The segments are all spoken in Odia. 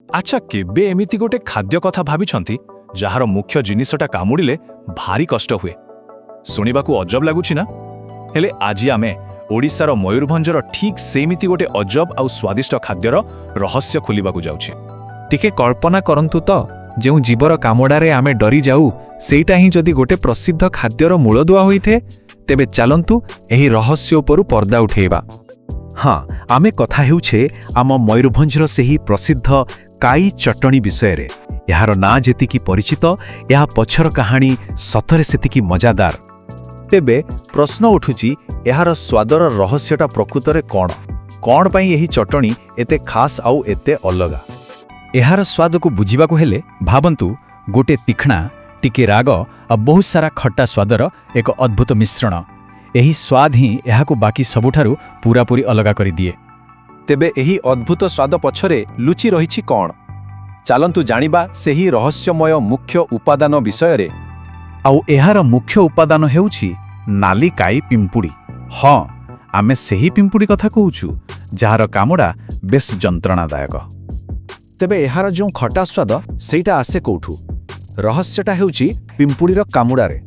ଆଚ୍ଛା କେବେ ଏମିତି ଗୋଟେ ଖାଦ୍ୟ କଥା ଭାବିଛନ୍ତି ଯାହାର ମୁଖ୍ୟ ଜିନିଷଟା କାମୁଡ଼ିଲେ ଭାରି କଷ୍ଟ ହୁଏ? ଶୁଣିବାକୁ ଅଜବ ଲାଗୁଛି ନା? ହେଲେ ଆଜି ଆମେ ଓଡ଼ିଶାର ମୟୂରଭଞ୍ଜର ଠିକ୍ ସେମିତି ଗୋଟେ ଅଜବ ଆଉ ସ୍ୱାଦିଷ୍ଟ ଖାଦ୍ୟର ରହସ୍ୟ ଖୋଲିବାକୁ ଯାଉଛେ। ଟିକେ କଳ୍ପନା କରନ୍ତୁ ତ, ଯେଉଁ ଜୀବର କାମୁଡ଼ାରେ ଆମେ ଡରି ଯାଉ ସେଇଟା ହିଁ ଯଦି ଗୋଟେ ପ୍ରସିଦ୍ଧ ଖାଦ୍ୟର ମୂଳଦୁଆ ହୋଇଥାଏ, ତେବେ ଚାଲନ୍ତୁ ଏହି ରହସ୍ୟ ଉପରୁ ପର୍ଦ୍ଦା ଉଠେଇବା। ହଁ, ଆମେ କଥା ହେଉଛେ ଆମ ମୟୂରଭଞ୍ଜର ସେହି ପ୍ରସିଦ୍ଧ କାଇ ଚଟଣି ବିଷୟରେ। ଏହାର ନାଁ ଯେତିକି ପରିଚିତ, ଏହା ପଛର କାହାଣୀ ସତରେ ସେତିକି ମଜାଦାର। ତେବେ ପ୍ରଶ୍ନ ଉଠୁଛି, ଏହାର ସ୍ୱାଦର ରହସ୍ୟଟା ପ୍ରକୃତରେ କ'ଣ? କ'ଣ ପାଇଁ ଏହି ଚଟଣି ଏତେ ଖାସ୍ ଆଉ ଏତେ ଅଲଗା? ଏହାର ସ୍ୱାଦକୁ ବୁଝିବାକୁ ହେଲେ ଭାବନ୍ତୁ, ଗୋଟେ ତୀକ୍ଷ୍ଣା, ଟିକେ ରାଗ ଆଉ ବହୁତ ସାରା ଖଟା ସ୍ୱାଦର ଏକ ଅଦ୍ଭୁତ ମିଶ୍ରଣ। ଏହି ସ୍ୱାଦ ହିଁ ଏହାକୁ ବାକି ସବୁଠାରୁ ପୂରାପୂରି ଅଲଗା କରିଦିଏ। ତେବେ ଏହି ଅଦ୍ଭୁତ ସ୍ୱାଦ ପଛରେ ଲୁଚି ରହିଛି କ'ଣ? ଚାଲନ୍ତୁ ଜାଣିବା ସେହି ରହସ୍ୟମୟ ମୁଖ୍ୟ ଉପାଦାନ ବିଷୟରେ। ଆଉ ଏହାର ମୁଖ୍ୟ ଉପାଦାନ ହେଉଛି ନାଲି କାଇ ପିମ୍ପୁଡ଼ି। ହଁ, ଆମେ ସେହି ପିମ୍ପୁଡ଼ି କଥା କହୁଛୁ, ଯାହାର କାମୁଡ଼ା ବେଶ୍ ଯନ୍ତ୍ରଣାଦାୟକ। ତେବେ ଏହାର ଯେଉଁ ଖଟା ସ୍ୱାଦ, ସେଇଟା ଆସେ କୋଉଠୁ? ରହସ୍ୟଟା ହେଉଛି ପିମ୍ପୁଡ଼ିର କାମୁଡ଼ାରେ।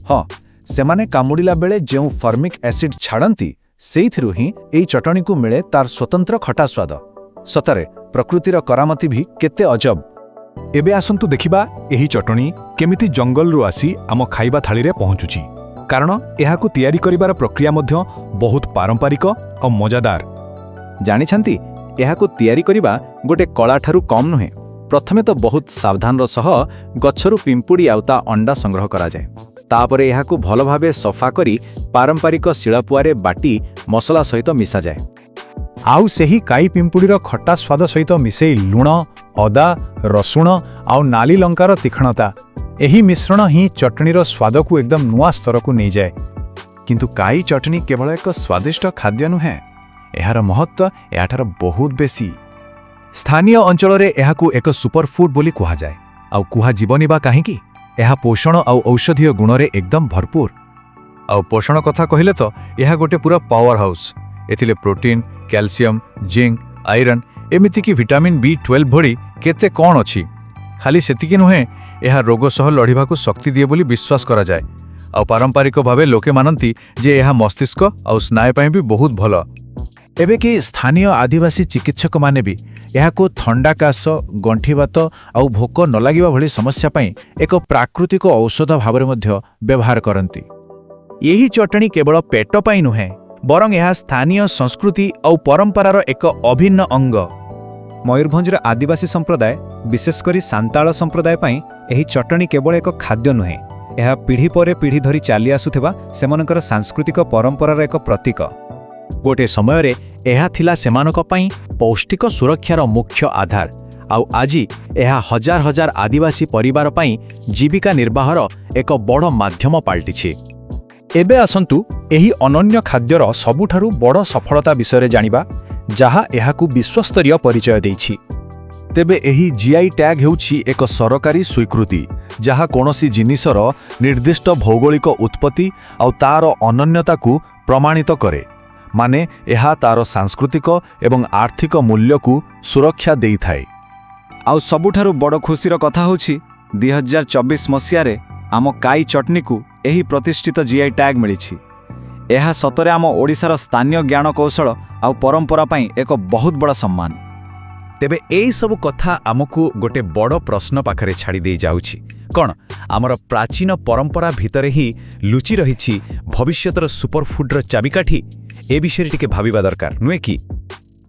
ହଁ, ସେମାନେ କାମୁଡ଼ିଲା ବେଳେ ଯେଉଁ ଫର୍ମିକ୍ ଏସିଡ୍ ଛାଡ଼ନ୍ତି, ସେଇଥିରୁ ହିଁ ଏହି ଚଟଣିକୁ ମିଳେ ତାର ସ୍ୱତନ୍ତ୍ର ଖଟା ସ୍ୱାଦ। ସତରେ ପ୍ରକୃତିର କରାମତି ବି କେତେ ଅଜବ। ଏବେ ଆସନ୍ତୁ ଦେଖିବା ଏହି ଚଟଣି କେମିତି ଜଙ୍ଗଲରୁ ଆସି ଆମ ଖାଇବା ଥାଳିରେ ପହଞ୍ଚୁଛି। କାରଣ ଏହାକୁ ତିଆରି କରିବାର ପ୍ରକ୍ରିୟା ମଧ୍ୟ ବହୁତ ପାରମ୍ପରିକ ଆଉ ମଜାଦାର। ଜାଣିଛନ୍ତି, ଏହାକୁ ତିଆରି କରିବା ଗୋଟେ କଳାଠାରୁ କମ୍ ନୁହେଁ। ପ୍ରଥମେ ତ ବହୁତ ସାବଧାନର ସହ ଗଛରୁ ପିମ୍ପୁଡ଼ି ଆଉ ତା ଅଣ୍ଡା ସଂଗ୍ରହ କରାଯାଏ। ତାପରେ ଏହାକୁ ଭଲ ଭାବେ ସଫା କରି ପାରମ୍ପରିକ ଶିଳପୁଆରେ ବାଟି ମସଲା ସହିତ ମିଶାଯାଏ। ଆଉ ସେହି କାଇ ପିମ୍ପୁଡ଼ିର ଖଟା ସ୍ୱାଦ ସହିତ ମିଶେଇ ଲୁଣ, ଅଦା, ରସୁଣ ଆଉ ନାଲି ଲଙ୍କାର ତୀକ୍ଷ୍ଣତା, ଏହି ମିଶ୍ରଣ ହିଁ ଚଟଣିର ସ୍ୱାଦକୁ ଏକଦମ ନୂଆ ସ୍ତରକୁ ନେଇଯାଏ। କିନ୍ତୁ କାଇ ଚଟଣି କେବଳ ଏକ ସ୍ୱାଦିଷ୍ଟ ଖାଦ୍ୟ ନୁହେଁ, ଏହାର ମହତ୍ତ୍ୱ ଏହାଠାରୁ ବହୁତ ବେଶୀ। ସ୍ଥାନୀୟ ଅଞ୍ଚଳରେ ଏହାକୁ ଏକ ସୁପରଫୁଡ୍ ବୋଲି କୁହାଯାଏ। ଆଉ କୁହାଯିବନି ବା କାହିଁକି? ଏହା ପୋଷଣ ଆଉ ଔଷଧୀୟ ଗୁଣରେ ଏକଦମ ଭରପୁର। ଆଉ ପୋଷଣ କଥା କହିଲେ ତ ଏହା ଗୋଟେ ପୁରା ପାୱାର ହାଉସ୍। ଏଥିରେ ପ୍ରୋଟିନ୍, କ୍ୟାଲସିୟମ୍, ଜିଙ୍କ୍, ଆଇରନ୍, ଏମିତିକି ଭିଟାମିନ୍ B12 ଭଳି କେତେ କ'ଣ ଅଛି। ଖାଲି ସେତିକି ନୁହେଁ, ଏହା ରୋଗ ସହ ଲଢ଼ିବାକୁ ଶକ୍ତି ଦିଏ ବୋଲି ବିଶ୍ୱାସ କରାଯାଏ। ଆଉ ପାରମ୍ପରିକ ଭାବେ ଲୋକେ ମାନନ୍ତି ଯେ ଏହା ମସ୍ତିଷ୍କ ଆଉ ସ୍ନାୟୁ ପାଇଁ ବି ବହୁତ ଭଲ। ଏବେ କି ସ୍ଥାନୀୟ ଆଦିବାସୀ ଚିକିତ୍ସକମାନେ ବି ଏହାକୁ ଥଣ୍ଡା, କାଶ, ଗଣ୍ଠିବାତ ଆଉ ଭୋକ ନ ଲାଗିବା ଭଳି ସମସ୍ୟା ପାଇଁ ଏକ ପ୍ରାକୃତିକ ଔଷଧ ଭାବରେ ମଧ୍ୟ ବ୍ୟବହାର କରନ୍ତି। ଏହି ଚଟଣି କେବଳ ପେଟ ପାଇଁ ନୁହେଁ, ବରଂ ଏହା ସ୍ଥାନୀୟ ସଂସ୍କୃତି ଆଉ ପରମ୍ପରାର ଏକ ଅଭିନ୍ନ ଅଙ୍ଗ। ମୟୂରଭଞ୍ଜର ଆଦିବାସୀ ସମ୍ପ୍ରଦାୟ, ବିଶେଷ କରି ସାନ୍ତାଳ ସମ୍ପ୍ରଦାୟ ପାଇଁ ଏହି ଚଟଣି କେବଳ ଏକ ଖାଦ୍ୟ ନୁହେଁ, ଏହା ପିଢ଼ି ପରେ ପିଢ଼ି ଧରି ଚାଲି ଆସୁଥିବା ସେମାନଙ୍କର ସାଂସ୍କୃତିକ ପରମ୍ପରାର ଏକ ପ୍ରତୀକ। ଗୋଟିଏ ସମୟରେ ଏହା ଥିଲା ସେମାନଙ୍କ ପାଇଁ ପୌଷ୍ଟିକ ସୁରକ୍ଷାର ମୁଖ୍ୟ ଆଧାର। ଆଉ ଆଜି ଏହା ହଜାର ହଜାର ଆଦିବାସୀ ପରିବାର ପାଇଁ ଜୀବିକା ନିର୍ବାହର ଏକ ବଡ଼ ମାଧ୍ୟମ ପାଲଟିଛି। ଏବେ ଆସନ୍ତୁ ଏହି ଅନନ୍ୟ ଖାଦ୍ୟର ସବୁଠାରୁ ବଡ଼ ସଫଳତା ବିଷୟରେ ଜାଣିବା, ଯାହା ଏହାକୁ ବିଶ୍ୱସ୍ତରୀୟ ପରିଚୟ ଦେଇଛି। ତେବେ ଏହି GI ଟ୍ୟାଗ୍ ହେଉଛି ଏକ ସରକାରୀ ସ୍ୱୀକୃତି, ଯାହା କୌଣସି ଜିନିଷର ନିର୍ଦ୍ଦିଷ୍ଟ ଭୌଗୋଳିକ ଉତ୍ପତ୍ତି ଆଉ ତାର ଅନନ୍ୟତାକୁ ପ୍ରମାଣିତ କରେ। ମାନେ ଏହା ତାର ସାଂସ୍କୃତିକ ଏବଂ ଆର୍ଥିକ ମୂଲ୍ୟକୁ ସୁରକ୍ଷା ଦେଇଥାଏ। ଆଉ ସବୁଠାରୁ ବଡ଼ ଖୁସିର କଥା ହେଉଛି 2024 ମସିହାରେ ଆମ କାଇ ଚଟଣିକୁ ଏହି ପ୍ରତିଷ୍ଠିତ GI ଟ୍ୟାଗ୍ ମିଳିଛି। ଏହା ସତରେ ଆମ ଓଡ଼ିଶାର ସ୍ଥାନୀୟ ଜ୍ଞାନ କୌଶଳ ଆଉ ପରମ୍ପରା ପାଇଁ ଏକ ବହୁତ ବଡ଼ ସମ୍ମାନ। ତେବେ ଏଇ ସବୁ କଥା ଆମକୁ ଗୋଟେ ବଡ଼ ପ୍ରଶ୍ନ ପାଖରେ ଛାଡ଼ି ଦେଇ ଯାଉଛି। କ'ଣ ଆମର ପ୍ରାଚୀନ ପରମ୍ପରା ଭିତରେ ହିଁ ଲୁଚି ରହିଛି ଭବିଷ୍ୟତର ସୁପରଫୁଡ୍ର ଚାବିକାଠି? ଏ ବିଷୟରେ ଟିକେ ଭାବିବା ଦରକାର, ନୁହେଁ କି?